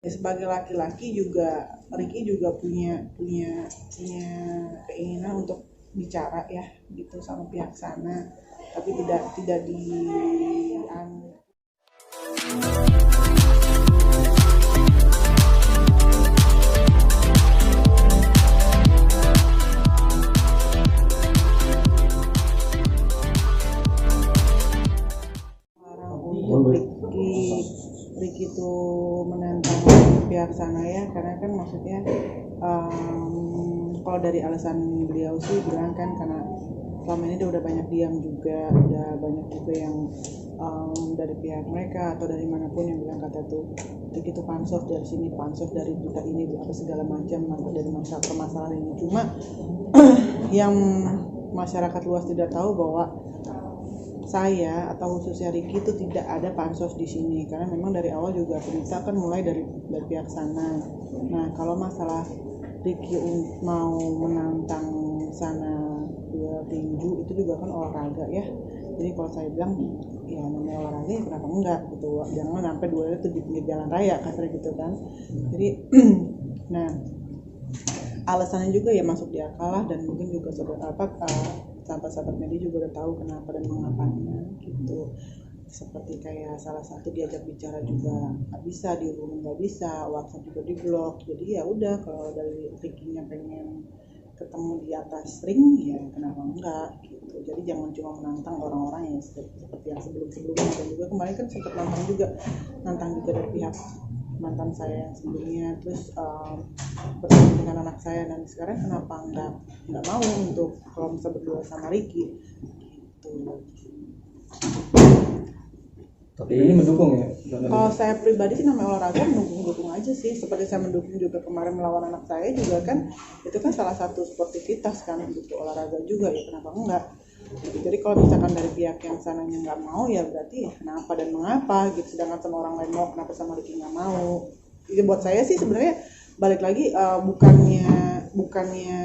Ya, sebagai laki-laki juga Ricky juga punya keinginan untuk bicara ya gitu sama pihak sana, tapi tidak di untuk Ricky itu menantang pihak sana ya, karena kan maksudnya kalau dari alasan beliau sih bilang kan karena selama ini dia udah banyak diam juga, udah banyak juga yang dari pihak mereka atau dari manapun yang bilang kata tuh Ricky itu pansos dari sini, pansos dari berita ini, apa segala macam dari masalah permasalahan ini. Cuma yang masyarakat luas tidak tahu bahwa saya atau khususnya Ricky itu tidak ada pansos di sini, karena memang dari awal juga berita kan mulai dari pihak sana. Nah, kalau masalah Ricky mau menantang sana dua tinju itu juga kan olahraga ya. Jadi kalau saya bilang ya namanya olahraga ya kenapa enggak gitu, jangan sampai duelnya itu di pinggir jalan raya kasarnya gitu kan. Jadi nah alasannya juga ya masuk di akal lah, dan mungkin juga sahabat-sahabat media juga udah tahu kenapa dan mengapanya gitu. Seperti kayak salah satu diajak bicara juga nggak bisa, dihubungin nggak bisa, WhatsApp juga di blok. Jadi ya udah, kalau dari Ricky-nya pengen ketemu di atas ring ya kenapa enggak gitu. Jadi jangan cuma menantang orang-orang yang seperti yang sebelum-sebelumnya, dan juga kemarin kan sempat nantang juga dari pihak mantan saya yang sebelumnya, terus bertemu dengan anak saya, dan sekarang kenapa nggak mau untuk kalau bisa berdua sama Ricky gitu. Tapi ini mendukung ya? Kalau saya pribadi sih namanya olahraga mendukung aja sih, seperti saya mendukung juga kemarin melawan anak saya juga kan, itu kan salah satu sportivitas kan gitu, olahraga juga ya kenapa enggak. Jadi kalau misalkan dari pihak yang sananya nggak mau ya berarti ya kenapa dan mengapa gitu, sedangkan sama orang lain mau, kenapa sama Ricky nggak mau. Jadi buat saya sih sebenarnya balik lagi bukannya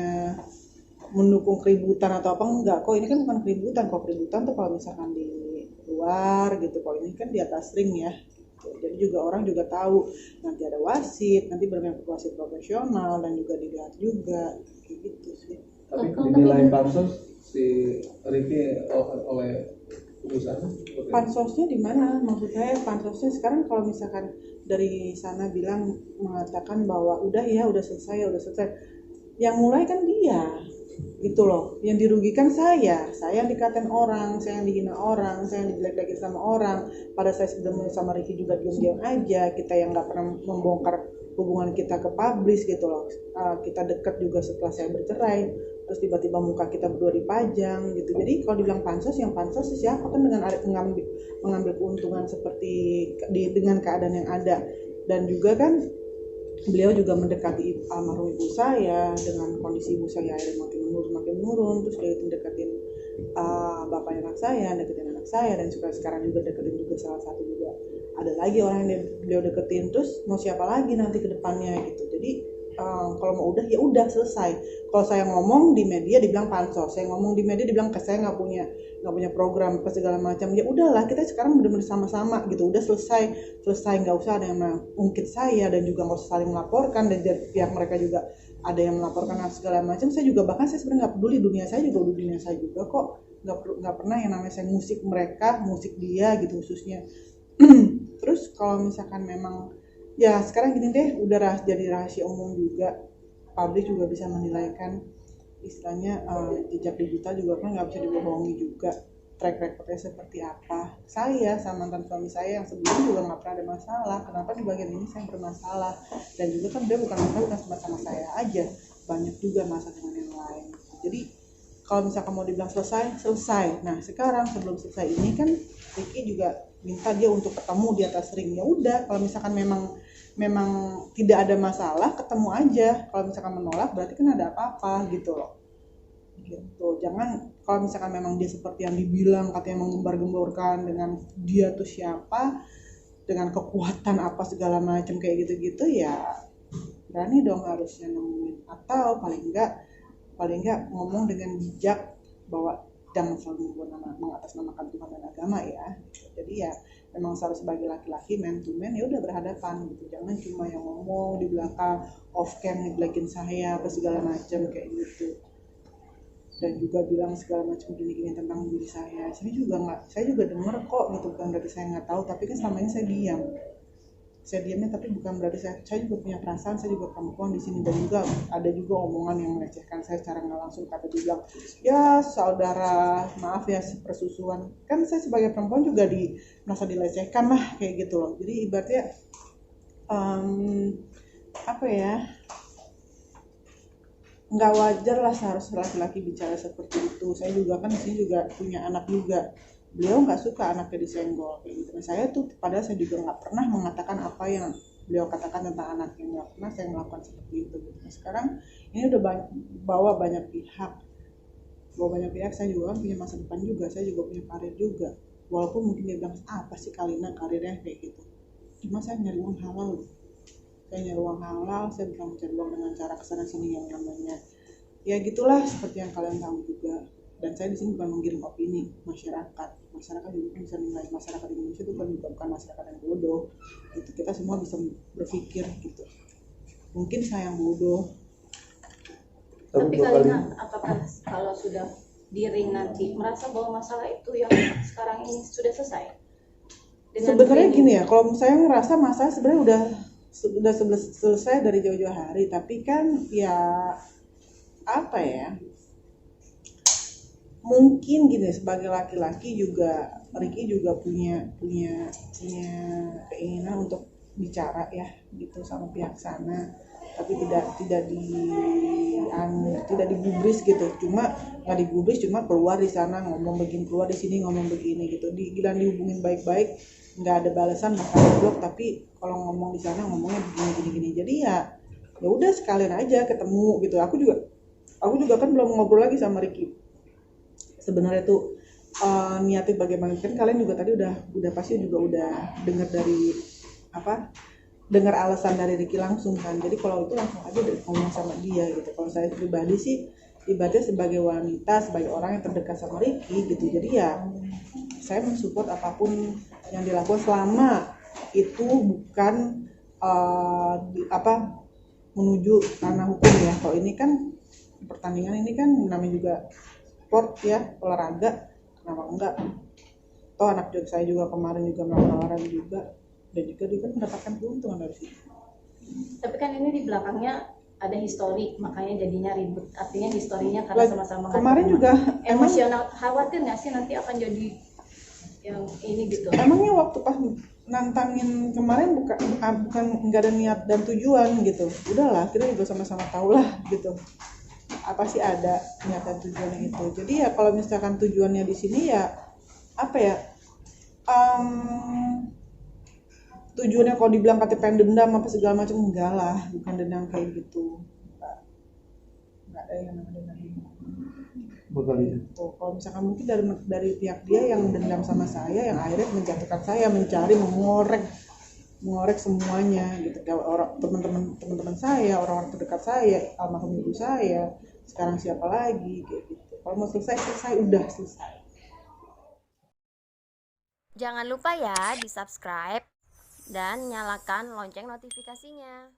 mendukung keributan atau apa, enggak kok, ini kan bukan keributan. Kalau keributan tuh kalau misalkan di luar gitu, kalau ini kan di atas ring ya gitu. Jadi juga orang juga tahu nanti ada wasit, nanti bermain wasit profesional dan juga dilihat juga gitu sih. Tapi dinilai pansos si Ricky oleh perusahaan. Pansosnya di mana? Maksud saya pansosnya sekarang kalau misalkan dari sana bilang mengatakan bahwa udah selesai. Yang mulai kan dia gitu loh, yang dirugikan saya yang dikatain orang, saya yang dihina orang, saya yang dijelek-jelekin sama orang. Pada saya sebelumnya sama Ricky juga diam-diam aja, kita yang nggak pernah membongkar hubungan kita ke publis gitu loh. Kita dekat juga setelah saya bercerai, terus tiba-tiba muka kita berdua dipajang gitu. Jadi kalau dibilang pansos, yang pansos siapa kan dengan mengambil keuntungan seperti dengan keadaan yang ada. Dan juga kan beliau juga mendekati almarhum ibu saya, dengan kondisi ibu saya makin menurun, terus dia deketin bapaknya deketin anak saya, dan sekarang juga deketin juga salah satu juga ada lagi orang yang beliau deketin. Terus mau siapa lagi nanti ke depannya gitu. Jadi kalau mau udah ya udah selesai. Kalau saya ngomong di media dibilang pansos, saya ngomong di media dibilang saya nggak punya program apa segala macam, ya udahlah kita sekarang benar-benar sama-sama gitu, udah selesai, nggak usah ada yang mengungkit saya, dan juga nggak usah saling melaporkan, dan dari pihak mereka juga ada yang melaporkan segala macam. Saya juga bahkan saya sebenarnya nggak peduli, dunia saya juga kok, nggak pernah yang namanya saya musik dia gitu khususnya. Terus kalau misalkan memang ya sekarang gini deh, udah jadi rahasia umum juga, publik juga bisa menilaikan istilahnya jejak digital juga kan nggak bisa dibohongi juga, track recordnya seperti apa. Saya sama mantan suami saya yang sebelumnya juga nggak pernah ada masalah, kenapa di bagian ini saya bermasalah. Dan juga kan dia bukan sama saya aja, banyak juga masalah dengan yang lain. Jadi kalau misalkan mau dibilang selesai. Nah sekarang sebelum selesai ini kan Ricky juga minta dia untuk ketemu di atas ring. Ya udah, kalau misalkan memang tidak ada masalah, ketemu aja. Kalau misalkan menolak berarti kan ada apa-apa gitu loh. Gitu. Jangan kalau misalkan memang dia seperti yang dibilang katanya menggembar-gemborkan dengan dia tuh siapa, dengan kekuatan apa segala macam kayak gitu-gitu, ya berani dong harusnya nemuin, atau paling enggak ngomong dengan bijak bahwa jangan selalu mengatasnamakan Tuhan dan agama ya. Jadi ya memang harus sebagai laki-laki man to man ya udah berhadapan gitu, jangan cuma yang ngomong di belakang off cam ngejelekin saya apa segala macam kayak gitu, dan juga bilang segala macam gini-gini tentang diri saya juga dengar kok gitu, bukan berarti saya nggak tahu, tapi kan selama ini saya diamnya, tapi bukan berarti saya juga punya perasaan, saya juga perempuan di sini, dan juga ada juga omongan yang melecehkan saya secara nggak langsung, kata dia bilang ya saudara maaf ya persusuan, kan saya sebagai perempuan juga merasa dilecehkan lah kayak gitu loh. Jadi ibaratnya apa ya, nggak wajar lah seharusnya laki-laki bicara seperti itu. Saya juga kan di sini juga punya anak juga, beliau nggak suka anaknya disenggol kayak gitu. Nah, saya tuh padahal saya juga nggak pernah mengatakan apa yang beliau katakan tentang anaknya, nggak pernah saya melakukan seperti itu gitu. Nah, sekarang ini udah bawa banyak pihak, saya juga kan punya masa depan juga, saya juga punya karir juga, walaupun mungkin dia bilang apa sih Kalina karirnya kayak gitu, cuma saya nyari uang halal, saya bukan mencari uang dengan cara kesana sini yang namanya ya gitulah, seperti yang kalian tahu juga. Dan saya di sini bukan menggiring opini masyarakat juga kan bisa nilai masyarakat Indonesia itu bukan masyarakat yang bodoh gitu, kita semua bisa berpikir gitu, mungkin saya yang bodoh. Tapi Kalina, apakah kalau sudah di ring nanti merasa bahwa masalah itu yang sekarang ini sudah selesai? Sebenarnya gini ya, kalau saya ngerasa masalah sebenarnya sudah selesai dari jauh-jauh hari, tapi kan ya apa ya, mungkin gini, sebagai laki-laki juga Ricky juga punya keinginan untuk bicara ya gitu sama pihak sana, tapi tidak digubris gitu, cuma nggak digubris, cuma keluar di sana ngomong begini, keluar di sini ngomong begini gitu, giliran dihubungin baik-baik nggak ada balasan, bahkan blok, tapi kalau ngomong di sana ngomongnya begini. Jadi ya udah sekalian aja ketemu gitu. Aku juga kan belum ngobrol lagi sama Ricky sebenarnya tuh niatnya bagaimana, kan kalian juga tadi udah pasti juga udah dengar alasan dari Ricky langsung kan. Jadi kalau itu langsung aja ngomong sama dia gitu. Kalau saya pribadi sih ibaratnya sebagai wanita, sebagai orang yang terdekat sama Ricky gitu, jadi ya saya mensupport apapun yang dilakukan selama itu bukan menuju ranah hukum ya. Kalau ini kan pertandingan, ini kan namanya juga sport ya, olahraga, kenapa enggak? Toh anak saya juga kemarin juga melakukan olahraga juga, dan juga dia kan mendapatkan keuntungan dari situ. Tapi kan ini di belakangnya ada histori, makanya jadinya ribut. Artinya historinya karena sama-sama kemarin juga emosional, khawatir nggak sih nanti akan jadi yang ini gitu? Emangnya waktu pas nantangin kemarin bukan nggak ada niat dan tujuan gitu. Udahlah, kita juga sama-sama tahu lah gitu. Apa sih ada niat dan tujuannya itu. Jadi ya kalau misalkan tujuannya di sini ya apa ya? Tujuannya kalau dibilang kata pengen dendam apa segala macam, enggak lah, bukan dendam kayak gitu. Enggak ada yang namanya dendam. Kalau misalkan mungkin dari pihak dia yang dendam sama saya, yang akhirnya menjatuhkan saya, mencari mengorek semuanya gitu. Orang teman-teman saya, orang-orang terdekat saya, almarhum ibu saya, sekarang siapa lagi kayak gitu. Kalau mau selesai udah selesai. Jangan lupa ya di subscribe dan nyalakan lonceng notifikasinya.